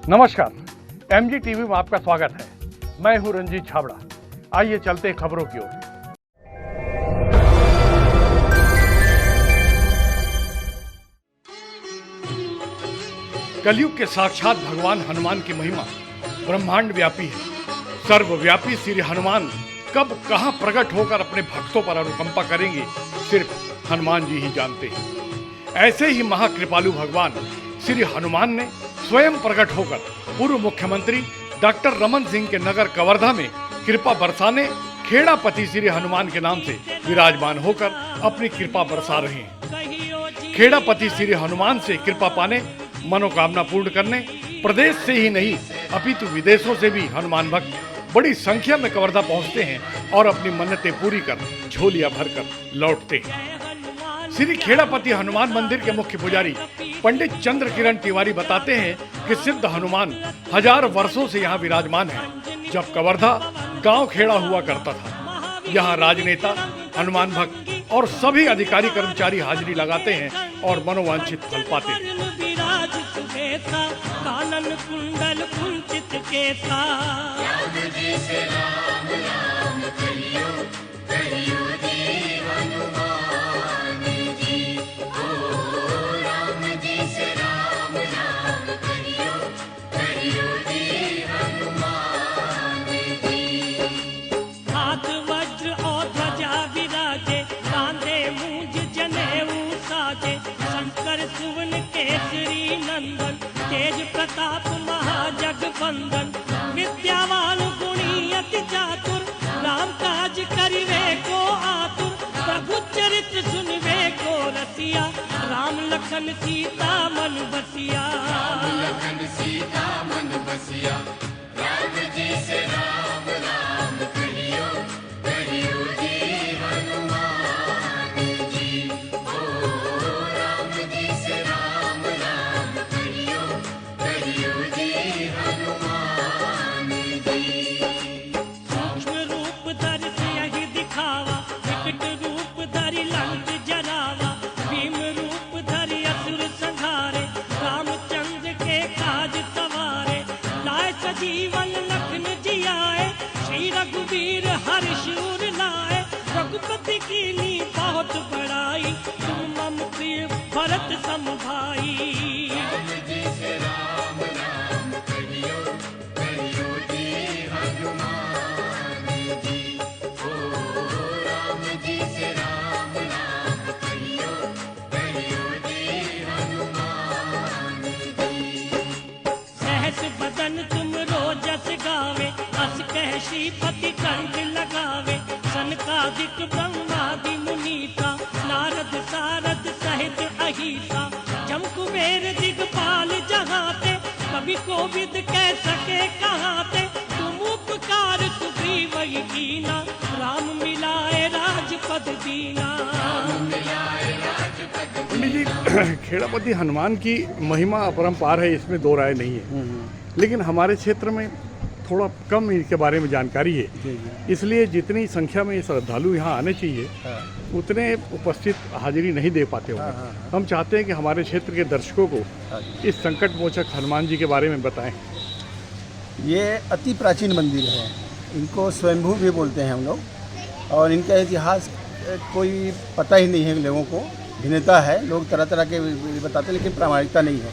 नमस्कार, MG TV में आपका स्वागत है। मैं हूं रंजीत छाबड़ा। आइए चलते हैं खबरों की ओर। कलयुग के साक्षात भगवान हनुमान की महिमा ब्रह्मांड व्यापी है। सर्वव्यापी श्री हनुमान कब कहां प्रकट होकर अपने भक्तों पर अनुकंपा करेंगे, सिर्फ हनुमान जी ही जानते हैं। ऐसे ही महाकृपालु भगवान श्री हनुमान ने स्वयं प्रकट होकर पूर्व मुख्यमंत्री डॉक्टर रमन सिंह के नगर कवर्धा में कृपा बरसाने खेड़ापति श्री हनुमान के नाम से विराजमान होकर अपनी कृपा बरसा रहे हैं। खेड़ापति श्री हनुमान से कृपा पाने, मनोकामना पूर्ण करने प्रदेश से ही नहीं अपितु विदेशों से भी हनुमान भक्त बड़ी संख्या में कवर्धा पहुंचते हैं और अपनी मन्नतें पूरी कर झोलियां भरकर लौटते हैं। श्री खेड़ापति हनुमान मंदिर के मुख्य पुजारी पंडित चंद्र किरण तिवारी बताते हैं कि सिद्ध हनुमान 1000 वर्षों से यहाँ विराजमान है। जब कवर्धा गांव खेड़ा हुआ करता था, यहाँ राजनेता, हनुमान भक्त और सभी अधिकारी कर्मचारी हाजिरी लगाते हैं और मनोवांछित फल पाते हैं। तेज प्रताप महाजगवंदन, विद्यावान गुणी अति चातुर, राम काज करिवे को आतुर, प्रभु चरित्र सुनवे को रसिया, राम लखन सीता मन बसिया। राम लखन सीता मन बसिया, राम जी से राम राम कहियो, कहियो जी हनुमान जी। ओ राम जी से राम राम कहियो, कहियो जी हनुमान जी। सूक्ष्म रूप धरि सियहि दिखावा, विकट रूप धरि लंक जरावा, भीम रूप धरि असुर संहारे, रामचंद्र के काज सवारे, लाए सजीवन लखन जियाए, श्री रघुवीर हर्षूर लाए, रघुपति कीनी बहुत बड़ाई, तुम मम प्रिय भरत सम भाई। राम जी से राम राम कहियो, कहियो जी हनुमान जी। ओ राम जी से राम राम कहियो, कहियो जी हनुमान जी। सहस बदन तुम रोजस गावे, अस कह श्रीपति कंठ लगावे, सनकादिक ब्रह्मादि मुनीता, नारद सारद सहित अहिता, जम कुबेर दिगपाल जहाते, कवि कोविद कह सके कहाते, तुम उपकार सुग्रीव कीना, राम मिलाए राजपद दीना। राम मिलाए राजपद दीना। पंडित जी, खेड़ापति हनुमान की महिमा अपरंपार है, इसमें दो राय नहीं है। लेकिन हमारे क्षेत्र में थोड़ा कम इनके बारे में जानकारी है, इसलिए जितनी संख्या में श्रद्धालु यहाँ आने चाहिए उतने उपस्थित हाजिरी नहीं दे पाते होंगे। हम चाहते हैं कि हमारे क्षेत्र के दर्शकों को इस संकट मोचक हनुमान जी के बारे में बताएं। ये अति प्राचीन मंदिर है, इनको स्वयंभू भी बोलते हैं हम लोग, और इनका इतिहास कोई पता ही नहीं है लोगों को। भिन्नता है, लोग तरह तरह के बताते हैं, लेकिन प्रामाणिकता नहीं है।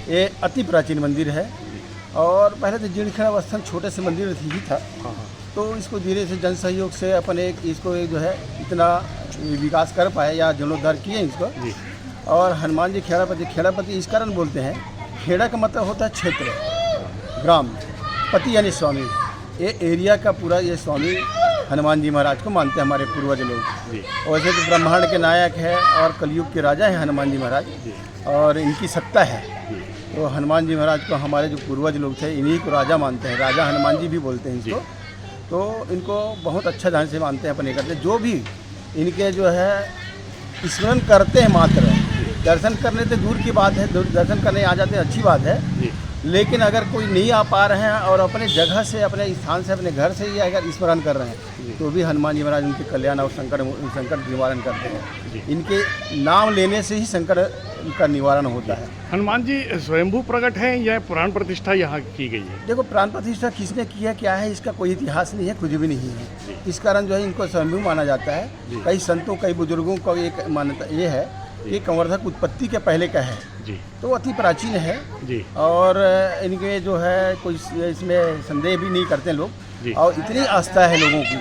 ये अति प्राचीन मंदिर है और पहले तो जीर्ण अवस्था छोटे से मंदिर ही था, तो इसको धीरे से जन सहयोग से अपन इसको जो है इतना विकास कर पाए या जीर्णोद्धार किए इसको। और हनुमान जी खेड़ापति इस कारण बोलते हैं, खेड़ा का मतलब होता है क्षेत्र, ग्राम, पति यानी स्वामी। ये एरिया का पूरा ये स्वामी हनुमान जी महाराज को मानते हैं हमारे पूर्वज लोग। वैसे तो ब्रह्मांड के नायक है और कलयुग के राजा है हनुमान जी महाराज, और इनकी सत्ता है। तो हनुमान जी महाराज को हमारे जो पूर्वज लोग थे इन्हीं को राजा मानते हैं, राजा हनुमान जी भी बोलते हैं इसको। तो इनको बहुत अच्छा ढंग से मानते हैं, अपने करते हैं। जो भी इनके जो है स्मरण करते हैं, मात्र दर्शन करने से दूर की बात है, दर्शन करने आ जाते हैं अच्छी बात है, लेकिन अगर कोई नहीं आ पा रहे हैं और अपने जगह से, अपने स्थान से, अपने घर से ही अगर स्मरण कर रहे हैं, तो भी हनुमान जी महाराज उनके कल्याण और संकट निवारण करते हैं। इनके नाम लेने से ही संकट उनका निवारण होता है। हनुमान जी स्वयंभू प्रकट हैं या पुराण प्रतिष्ठा यहाँ की गई है? देखो, प्राण प्रतिष्ठा किसने किया क्या है इसका कोई इतिहास नहीं है, कुछ भी नहीं है। इस कारण जो है इनको स्वयंभू माना जाता है। कई संतों कई बुजुर्गों को एक मान्यता ये है कि कंवर्धक उत्पत्ति के पहले का है जी, तो अति प्राचीन है जी, और इनके जो है कोई इसमें संदेह भी नहीं करते लोग। जी। और इतनी आस्था है लोगों की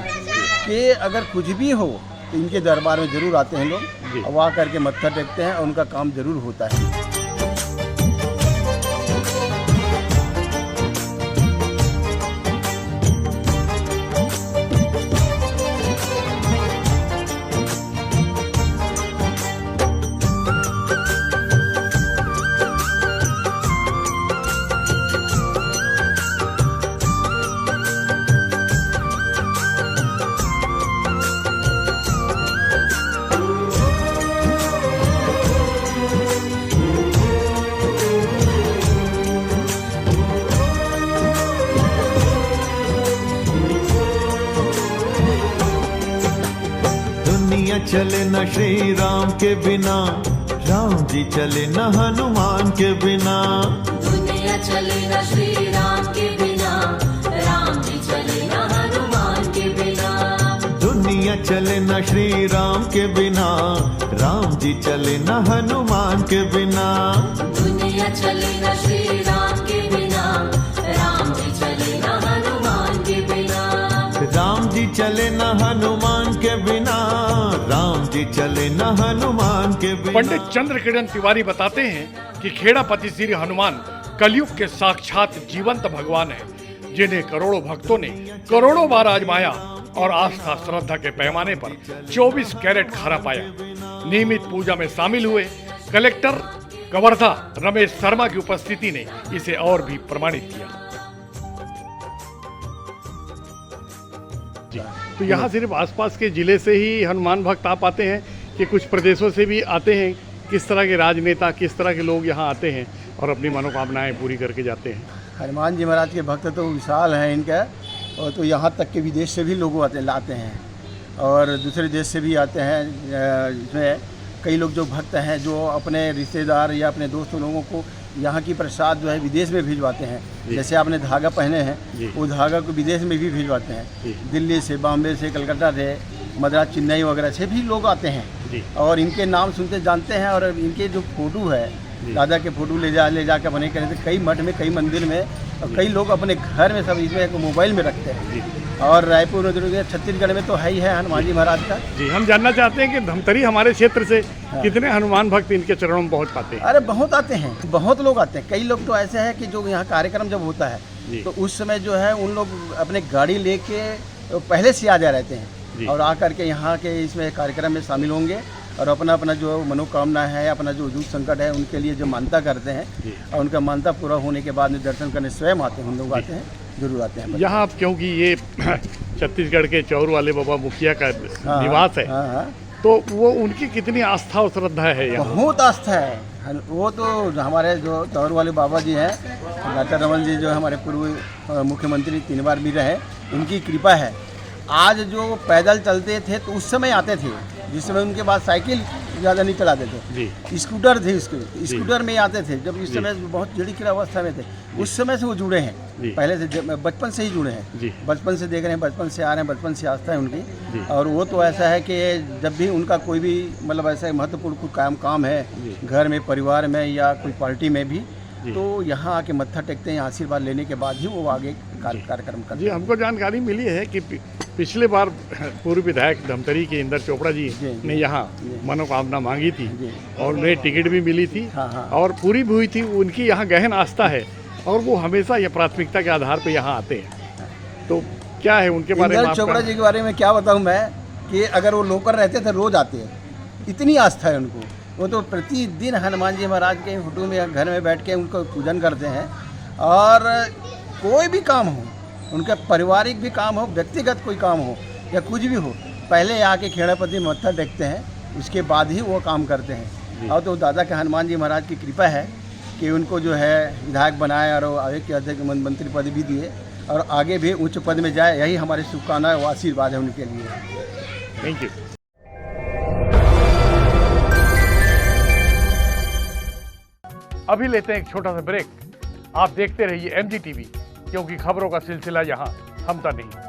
कि अगर कुछ भी हो तो इनके दरबार में जरूर आते हैं जी। लोग, और वहाँ करके मत्था टेकते हैं और उनका काम जरूर होता है। दुनिया चले न श्री राम के बिना, राम जी चले न हनुमान के बिना। दुनिया चले न श्री राम के बिना, राम जी चले न हनुमान के बिना। दुनिया चले न श्री राम के बिना, राम जी चले न हनुमान के बिना। दुनिया चले न श्री राम के बिना, राम जी चले न हनुमान के बिना। राम जी चले न हनुमान के बिना, राम जी चले न हनुमान के बिना। पंडित चंद्र किरण तिवारी बताते हैं कि खेड़ापति श्री हनुमान कलयुग के साक्षात जीवंत भगवान हैं, जिन्हें करोड़ों भक्तों ने करोड़ों बार आजमाया और आस्था श्रद्धा के पैमाने पर 24 कैरेट खरा पाया। नियमित पूजा में शामिल हुए कलेक्टर कवर्धा रमेश शर्मा की उपस्थिति ने इसे और भी प्रमाणित किया। जी, तो यहाँ सिर्फ आसपास के जिले से ही हनुमान भक्त आ पाते हैं कि कुछ प्रदेशों से भी आते हैं? किस तरह के राजनेता, किस तरह के लोग यहाँ आते हैं और अपनी मनोकामनाएं पूरी करके जाते हैं? हनुमान जी महाराज के भक्त तो विशाल हैं इनका, और तो यहाँ तक के विदेश से भी लोग लाते हैं और दूसरे देश से भी आते हैं। इसमें कई लोग जो भक्त हैं जो अपने रिश्तेदार या अपने दोस्त लोगों को यहाँ की प्रसाद जो है विदेश में भिजवाते हैं। जैसे आपने धागा पहने हैं, वो धागा को विदेश में भी भिजवाते हैं। दिल्ली से, बॉम्बे से, कलकत्ता से, मद्रास, चेन्नई वगैरह से भी लोग आते हैं और इनके नाम सुनते जानते हैं। और इनके जो फोटो है, दादा के फोटो ले जाकर बने करे थे कई मठ में, कई मंदिर में, और कई लोग अपने घर में सब इसमें मोबाइल में रखते हैं। और रायपुर में, छत्तीसगढ़ में तो है ही है हनुमान जी महाराज का। जी, हम जानना चाहते हैं कि धमतरी हमारे क्षेत्र से कितने हनुमान भक्त इनके चरणों में पहुंच पाते हैं? अरे बहुत आते हैं, बहुत लोग आते हैं। कई लोग तो ऐसे हैं कि जो यहाँ कार्यक्रम जब होता है तो उस समय जो है उन लोग अपने गाड़ी लेके पहले से आ जा रहते हैं और आकर के यहाँ के इसमें कार्यक्रम में शामिल होंगे और अपना अपना जो मनोकामना है, अपना जो दुख संकट है उनके लिए जो मानता करते हैं और उनका मानता पूरा होने के बाद में दर्शन करने स्वयं आते हैं। हम लोग आते हैं, जरूर आते हैं यहाँ। क्योंकि ये छत्तीसगढ़ के चौर वाले बाबा मुखिया का निवास है, तो वो उनकी कितनी आस्था और श्रद्धा है यहाँ? बहुत आस्था है। वो तो हमारे जो चौर वाले बाबा जी हैं, डॉक्टर रमन जी जो हमारे पूर्व मुख्यमंत्री 3 बार भी रहे, उनकी कृपा है। आज जो पैदल चलते थे तो उस समय आते थे, जिस समय उनके पास साइकिल ज़्यादा नहीं चलाते थे, स्कूटर थे, उसके स्कूटर में ही आते थे। जब इस समय बहुत जड़ी की अवस्था में थे, उस समय से वो जुड़े हैं, पहले से बचपन से ही जुड़े हैं। बचपन से देख रहे हैं, बचपन से आ रहे हैं, बचपन से आस्था है उनकी। और वो तो ऐसा है कि जब भी उनका कोई भी मतलब ऐसा महत्वपूर्ण कोई काम है घर में, परिवार में या कोई पार्टी में भी, तो यहाँ आके मत्था टेकते हैं। आशीर्वाद लेने के बाद ही वो आगे कार्यक्रम करते हैं। जी, हमको जानकारी मिली है कि पिछले बार पूर्व विधायक धमतरी के इंदर चोपड़ा जी ने यहाँ मनोकामना मांगी थी और उन्हें टिकट भी मिली थी और पूरी भी हुई थी। उनकी यहाँ गहन आस्था है और वो हमेशा यह प्राथमिकता के आधार पर यहाँ आते हैं। तो क्या है उनके बारे में? इंदर चोपड़ा जी के बारे में क्या बताऊँ मैं कि अगर वो लोकल रहते थे रोज आते हैं, इतनी आस्था है उनको। वो तो प्रतिदिन हनुमान जी महाराज के फोटो में घर में बैठ के उनको पूजन करते हैं। और कोई भी काम हो, उनका पारिवारिक भी काम हो, व्यक्तिगत कोई काम हो या कुछ भी हो, पहले आके खेड़ापति मत्था टेकते हैं, उसके बाद ही वो काम करते हैं। और तो दादा के हनुमान जी महाराज की कृपा है कि उनको जो है विधायक बनाए और आगे के अध्यक्ष मंत्री पद भी दिए और आगे भी उच्च पद में जाए, यही हमारी शुभकामना व आशीर्वाद है उनके लिए। Thank you. अभी लेते हैं एक छोटा सा ब्रेक। आप देखते रहिए MG TV, क्योंकि खबरों का सिलसिला यहाँ थमता नहीं।